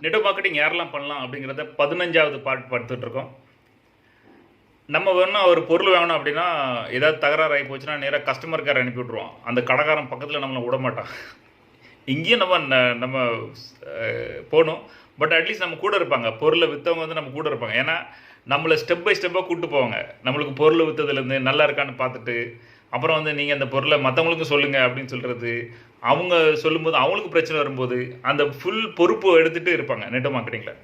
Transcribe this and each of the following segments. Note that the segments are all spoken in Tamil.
நெட்வொர்க் மார்க்கெட்டிங் யாரெல்லாம் பண்ணலாம் அப்படிங்கிறத 15வது பார்ட் பார்த்துட்டு இருக்கோம். நம்ம வேணும் ஒரு பொருள் வாங்கணும் அப்படின்னா ஏதாவது தகராறு ஆகி போச்சுன்னா நேராக கஸ்டமர் கேர் அனுப்பி விட்ருவோம். அந்த கடைக்காரன் பக்கத்தில் நம்மளை விட மாட்டான். இங்கேயும் நம்ம போகணும். பட் அட்லீஸ்ட் நம்ம கூட இருப்பாங்க. பொருளை விற்றவங்க வந்து நம்ம கூட இருப்பாங்க. ஏன்னா நம்மளை ஸ்டெப் பை ஸ்டெப்பாக கூப்பிட்டு போவாங்க. நம்மளுக்கு பொருள் விற்றதுலேருந்து நல்லா இருக்கான்னு பார்த்துட்டு அப்புறம் வந்து நீங்கள் அந்த பொருளை மற்றவங்களுக்கும் சொல்லுங்கள் அப்படின்னு சொல்கிறது. அவங்க சொல்லும்போது அவங்களுக்கு பிரச்சனை வரும்போது அந்த ஃபுல் பொறுப்பு எடுத்துகிட்டு இருப்பாங்க நெட்வொர்க் மார்க்கெட்டிங்கில்.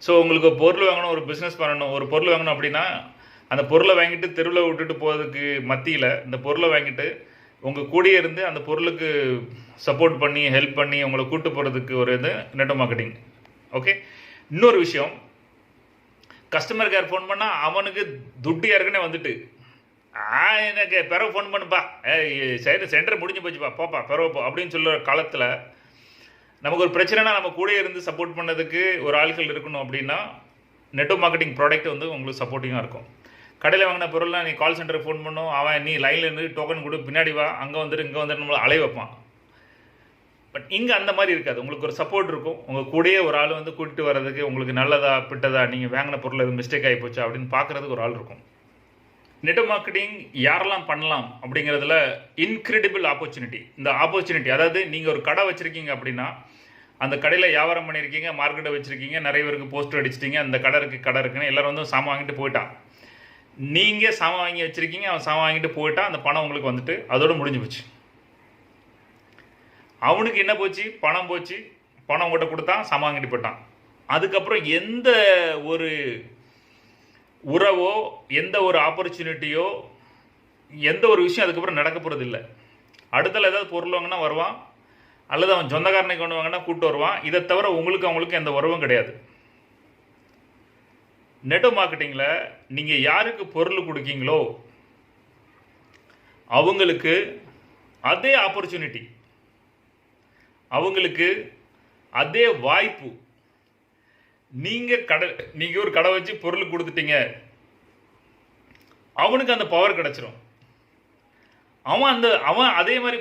ஸோ உங்களுக்கு பொருள் வாங்கணும், ஒரு பிஸ்னஸ் பண்ணணும், ஒரு பொருள் வாங்கணும் அப்படின்னா அந்த பொருளை வாங்கிட்டு தெருவில் விட்டுட்டு போகிறதுக்கு மத்தியில் இந்த பொருளை வாங்கிட்டு உங்கள் கூடயே இருந்து அந்த பொருளுக்கு சப்போர்ட் பண்ணி ஹெல்ப் பண்ணி உங்களை கூட்டு போகிறதுக்கு ஒரு இது நெட்வொர்க் மார்க்கெட்டிங். ஓகே, இன்னொரு விஷயம், கஸ்டமர் கேர் ஃபோன் பண்ணால் அவனுக்கு துட்டு ஏற்கனவே வந்துட்டு எனக்கு பிறகு ஃபோன் பண்ணுப்பா, சென்டர் முடிஞ்சு போச்சுப்பா, போப்பா பிறகு போ அப்படின்னு சொல்லுற காலத்தில் நமக்கு ஒரு பிரச்சனைனா நம்ம கூட இருந்து சப்போர்ட் பண்ணதுக்கு ஒரு ஆட்கள் இருக்கணும். அப்படின்னா நெட்வொர்க் மார்க்கெட்டிங் ப்ராடக்ட் வந்து உங்களுக்கு சப்போர்ட்டிங்காக இருக்கும். கடையில் வாங்கின பொருள்லாம் நீ கால் சென்டருக்கு ஃபோன் பண்ணும், அவன் நீ லைனில் இருந்து டோக்கன் கொடு, பின்னாடி வா, அங்கே வந்துட்டு இங்கே வந்துட்டு நம்மளை அலைய வைப்பான். பட் இங்கே அந்த மாதிரி இருக்காது. உங்களுக்கு ஒரு சப்போர்ட் இருக்கும். உங்கள் கூடயே ஒரு ஆள் வந்து கூட்டிட்டு வர்றதுக்கு உங்களுக்கு நல்லதா பிட்டதா, நீங்கள் வாங்கின பொருள் எதுவும் மிஸ்டேக் ஆகி போச்சா அப்படின்னு பார்க்குறதுக்கு ஒரு ஆள் இருக்கும். நெட்வொர்க் மார்க்கெட்டிங் யாரெல்லாம் பண்ணலாம் அப்படிங்கிறதுல இன்க்ரெடிபிள் ஆப்பர்ச்சுனிட்டி. இந்த ஆப்பர்ச்சுனிட்டி, அதாவது நீங்கள் ஒரு கடை வச்சுருக்கீங்க அப்படின்னா அந்த கடையில் வியாபாரம் பண்ணியிருக்கீங்க, மார்க்கெட்டை வச்சுருக்கீங்க, நிறைய பேருக்கு போஸ்டர் அடிச்சிட்டிங்க, அந்த கடை இருக்குன்னு எல்லோரும் வந்து சாமான் வாங்கிட்டு போயிட்டான். நீங்கள் சாமான் வாங்கி வச்சுருக்கீங்க, அவன் சாமான் வாங்கிட்டு போயிட்டான், அந்த பணம் உங்களுக்கு வந்துட்டு அதோடு முடிஞ்சு போச்சு. அவனுக்கு என்ன போச்சு? பணம் போச்சு. பணம் உங்கள்கிட்ட கொடுத்தான், சாமான் வாங்கிட்டு போயிட்டான். அதுக்கப்புறம் எந்த ஒரு உறவோ எந்த ஒரு ஆப்பர்ச்சுனிட்டியோ எந்த ஒரு விஷயம் அதுக்கப்புறம் நடக்க போகிறது இல்லை. அடுத்தல ஏதாவது பொருள் வாங்கினா வருவான், அல்லது அவன் சொந்தக்காரனை கொண்டு வாங்கினா கூப்பிட்டு வருவான். இதை தவிர அவங்களுக்கு எந்த உறவும் கிடையாது. நெட்வொர்க் மார்க்கெட்டிங்கில் நீங்கள் யாருக்கு பொருள் கொடுக்கீங்களோ அவங்களுக்கு அதே ஆப்பர்ச்சுனிட்டி, அவங்களுக்கு அதே வாய்ப்பு. நீங்கள் ஒரு கடை வச்சு பொருள் கொடுத்துட்டீங்க, அவனுக்கு அந்த பவர் கிடைச்சிரும். அவன் அதே மாதிரி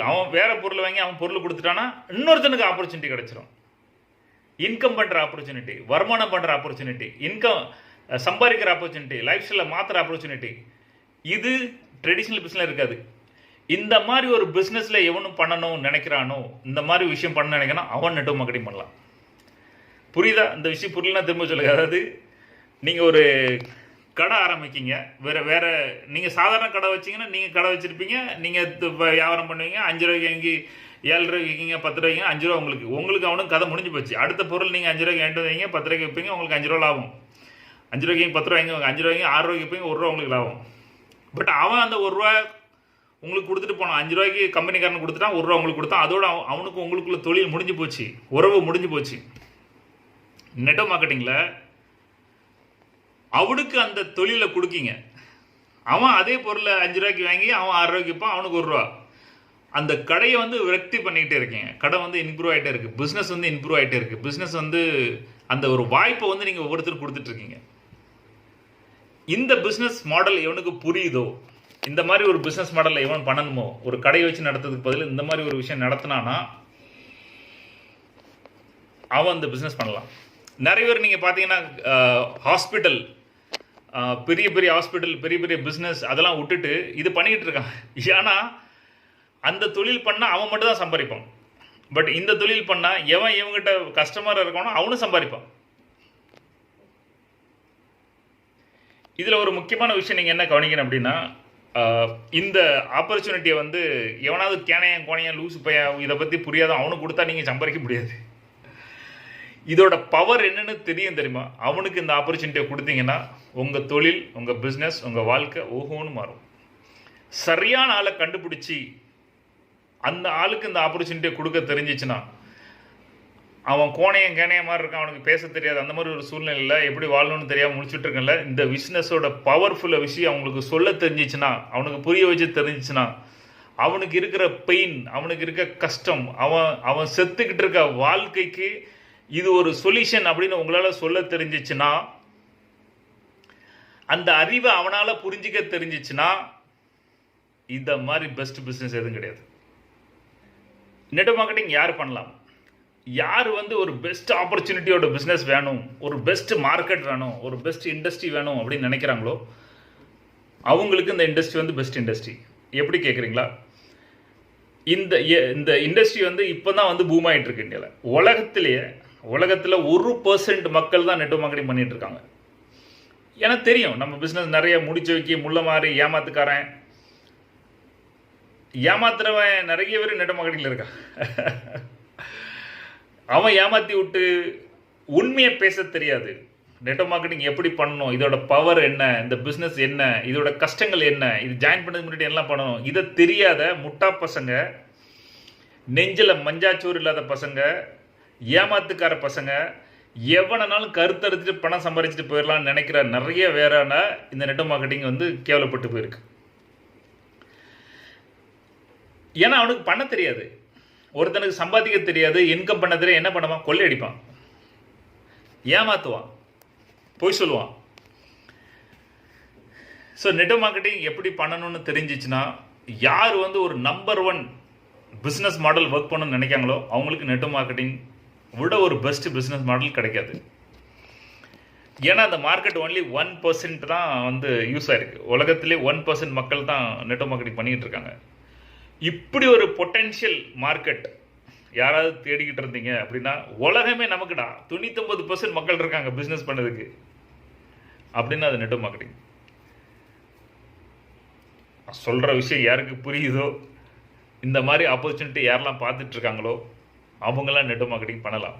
அவன் வேற பொருள் வாங்கி அவன் பொருள் கொடுத்துட்டானா இன்னொருத்தனுக்கு ஆப்பர்ச்சுனிட்டி கிடைச்சிரும். இன்கம் பண்ணுற ஆப்பர்ச்சுனிட்டி, வருமானம் பண்ணுற ஆப்பர்ச்சுனிட்டி, சம்பாதிக்கிற ஆப்பர்ச்சுனிட்டி, லைஃப் ஸ்டைலை மாற்றுற ஆப்பர்ச்சுனிட்டி. இது ட்ரெடிஷ்னல் பிஸ்னஸில் இருக்காது. இந்த மாதிரி ஒரு பிஸ்னஸில் எவனும் பண்ணணும்னு நினைக்கிறானோ, இந்த மாதிரி விஷயம் பண்ண நினைக்கிறானோ அவன் நெட்வொர்க் மார்க்கெட்டிங் பண்ணலாம். புரியுதா? இந்த விஷயம் புரியலன்னா திரும்ப சொல்லுங்க. அதாவது நீங்கள் ஒரு கடை ஆரம்பிக்கிங்க, வேறு நீங்கள் சாதாரண கடை வச்சிங்கன்னா நீங்கள் கடை வச்சுருப்பீங்க, நீங்கள் வியாபாரம் பண்ணுவீங்க, 5 ரூபாய்க்கு வாங்கி 7 ரூபாய்க்கு விற்கிங்க, 10 ரூபாய்க்கு, 5 ரூபா உங்களுக்கு அவனுக்கு கதை முடிஞ்சு போச்சு. அடுத்த பொருள் நீங்கள் 5 ரூபாய்க்கு வாங்கிட்டு வைங்க, 10 ரூபாய்க்கு விற்பீங்க, உங்களுக்கு 5 ரூபா லாபம். 5 ரூபாய்க்கு 10 ரூபாய்க்கு 5 ரூபாய்க்கு 6 ரூபாய்க்கு விற்பீங்க, 1 ரூபா உங்களுக்கு லாபம். பட் அவன் அந்த 1 ரூபா உங்களுக்கு கொடுத்துட்டு போனான், 5 ரூபாய்க்கு கம்பெனிக்காரன் கொடுத்துட்டான், 1 ரூபா உங்களுக்கு கொடுத்தான். அதோட அவனுக்கு உங்களுக்குள்ள தொழில் முடிஞ்சு போச்சு, உறவு முடிஞ்சு போச்சு. நெட்வொர்க் மார்க்கெட்டிங்கில் அவனுக்கு அந்த தொழிலை கொடுக்கீங்க, அவன் அதே பொருளை 5 ரூபாய்க்கு வாங்கி அவன் 6 ரூபாய்க்கு விற்பான், அவனுக்கு 1 ரூபா. அந்த கடையை வந்து விரக்தி பண்ணிக்கிட்டே இருக்கீங்க. கடை வந்து இம்ப்ரூவ் ஆகிட்டே இருக்குது, பிஸ்னஸ் வந்து இம்ப்ரூவ் ஆகிட்டே இருக்குது. பிஸ்னஸ் வந்து அந்த ஒரு வாய்ப்பை வந்து நீங்கள் ஒவ்வொருத்தரும் கொடுத்துட்ருக்கீங்க. இந்த பிஸ்னஸ் மாடல் எவனுக்கு புரியுதோ, இந்த மாதிரி ஒரு பிஸ்னஸ் மாடலில் எவன் பண்ணணுமோ, ஒரு கடையை வச்சு நடத்துறதுக்கு பதில் இந்த மாதிரி ஒரு விஷயம் நடத்தினானா அவன் அந்த பிஸ்னஸ் பண்ணலாம். நிறைய பேர் நீங்கள் பார்த்தீங்கன்னா ஹாஸ்பிட்டல், பெரிய பெரிய ஹாஸ்பிட்டல், பெரிய பெரிய பிஸ்னஸ் அதெல்லாம் விட்டுட்டு இது பண்ணிக்கிட்டு இருக்கான். ஏன்னா அந்த தொழில் பண்ணால் அவன் மட்டும் தான் சம்பாதிப்பான். பட் இந்த தொழில் பண்ணால் இவங்கிட்ட கஸ்டமர் இருக்கானோ அவனும் சம்பாதிப்பான். இதில் ஒரு முக்கியமான விஷயம் நீங்கள் என்ன கவனிக்கணும் அப்படின்னா, இந்த ஆப்பர்ச்சுனிட்டியை வந்து எவனாவது கேனையன் கோனையன் லூசு பையன் இதை பற்றி புரியாத அவனுக்கு கொடுத்தா நீங்கள் சம்பாதிக்க முடியாது. இதோட பவர் என்னன்னு தெரியுமா? அவனுக்கு இந்த ஆப்பர்ச்சுனிட்டியை கொடுத்தீங்கன்னா உங்கள் தொழில், உங்கள் பிஸ்னஸ், உங்கள் வாழ்க்கை ஓஹோன்னு மாறும். சரியான ஆளை கண்டுபிடிச்சி அந்த ஆளுக்கு இந்த ஆப்பர்ச்சுனிட்டியை கொடுக்க தெரிஞ்சிச்சுன்னா, அவன் கோணையம் கேனையம் மாதிரி இருக்கான், அவனுக்கு பேச தெரியாது, அந்த மாதிரி ஒரு சூழ்நிலையில் எப்படி வாழணும்னு தெரியாமல் முடிச்சுட்டு இருக்கல, இந்த பிஸ்னஸோட பவர்ஃபுல்ல விஷயம் அவங்களுக்கு சொல்ல தெரிஞ்சிச்சுன்னா, அவனுக்கு புரிய வச்சு தெரிஞ்சிச்சுன்னா, அவனுக்கு இருக்கிற பெயின், அவனுக்கு இருக்க கஷ்டம், அவன் செத்துக்கிட்டு இருக்க வாழ்க்கைக்கு இது ஒரு சொல்யூஷன் அப்படின்னு உங்களால் சொல்ல தெரிஞ்சிச்சுன்னா, அந்த அறிவை அவனால் புரிஞ்சிக்க தெரிஞ்சிச்சுன்னா, இந்த மாதிரி பெஸ்ட் பிஸ்னஸ் எதுவும் கிடையாது. நெட்வொர்க் மார்க்கெட்டிங் யார் பண்ணலாம்? யார் வந்து ஒரு பெஸ்ட் ஆப்பர்ச்சுனிட்டியோட பிஸ்னஸ் வேணும், ஒரு பெஸ்ட் மார்க்கெட் வேணும், ஒரு பெஸ்ட் இண்டஸ்ட்ரி வேணும் அப்படின்னு நினைக்கிறாங்களோ அவங்களுக்கு இந்த இண்டஸ்ட்ரி வந்து பெஸ்ட் இண்டஸ்ட்ரி. எப்படி கேட்குறீங்களா? இந்த இண்டஸ்ட்ரி வந்து இப்போ தான் வந்து பூம் ஆகிட்டு இருக்கு இந்தியாவில். உலகத்தில் 1% மக்கள் தான் நெட்வொர்க் மார்க்கெட்டிங் பண்ணிட்டு இருக்காங்க. எனக்கு தெரியும் நம்ம பிஸ்னஸ் நிறைய முடிச்சு வைக்க முள்ள மாதிரி ஏமாத்துக்காரன் ஏமாத்துறவன் நிறைய பேர் நெட்வொர்க் மார்க்கெட்டிங்கில் இருக்கான். அவன் ஏமாற்றி விட்டு உண்மையை பேச தெரியாது. நெட்வொர்க் மார்க்கெட்டிங் எப்படி பண்ணணும், இதோட பவர் என்ன, இந்த பிஸ்னஸ் என்ன, இதோட கஷ்டங்கள் என்ன, இது ஜாயின் பண்ணதுக்கு முன்னாடி எல்லாம் பண்ணணும், இதை தெரியாத முட்டா பசங்க, நெஞ்சில் மஞ்சாச்சூர் இல்லாத பசங்க, ஏமாத்துக்கார பசங்க, எவனாலும் கருத்தறுத்துட்டு பணம் சம்பாதிச்சுட்டு போயிடலாம்னு நினைக்கிற நிறைய வேறான இந்த நெட்வொர்க் மார்க்கெட்டிங் வந்து கேவலப்பட்டு போயிருக்கு. ஏன்னா அவனுக்கு பண்ண தெரியாது. ஒருத்தனுக்கு சம்பாதிக்க தெரியாது, இன்கம் பண்ண தெரியாது. என்ன பண்ணுவான்? கொள்ளையடிப்பான், ஏமாத்துவான், பொய் சொல்லுவான். ஸோ நெட்வொர்க் மார்க்கெட்டிங் எப்படி பண்ணணும்னு தெரிஞ்சிச்சுன்னா, யார் வந்து ஒரு நம்பர் 1 பிஸ்னஸ் மாடல் ஒர்க் பண்ணணும்னு நினைக்காங்களோ அவங்களுக்கு நெட்வொர்க் மார்க்கெட்டிங் விட ஒரு பெஸ்ட் பிஸ்னஸ் மாடல் கிடைக்காது. ஏன்னா அந்த மார்க்கெட் ஒன்லி 1% தான் வந்து யூஸ் ஆயிருக்கு. உலகத்திலே 1% மக்கள் தான் நெட்வொர்க் மார்க்கெட்டிங் பண்ணிக்கிட்டு இருக்காங்க. இப்படி ஒரு பொட்டென்ஷியல் மார்க்கெட் யாராவது தேடிக்கிட்டு இருந்தீங்க அப்படின்னா, உலகமே நமக்குடா, 99% மக்கள் இருக்காங்க பிஸ்னஸ் பண்ணதுக்கு அப்படின்னா அது நெட்வொர்க் மார்க்கெட்டிங். சொல்கிற விஷயம் யாருக்கு புரியுதோ, இந்த மாதிரி ஆப்பர்ச்சுனிட்டி யாரெல்லாம் பார்த்துட்டு இருக்காங்களோ அவங்களாம் நெட்வொர்க் மார்க்கெட்டிங் பண்ணலாம்.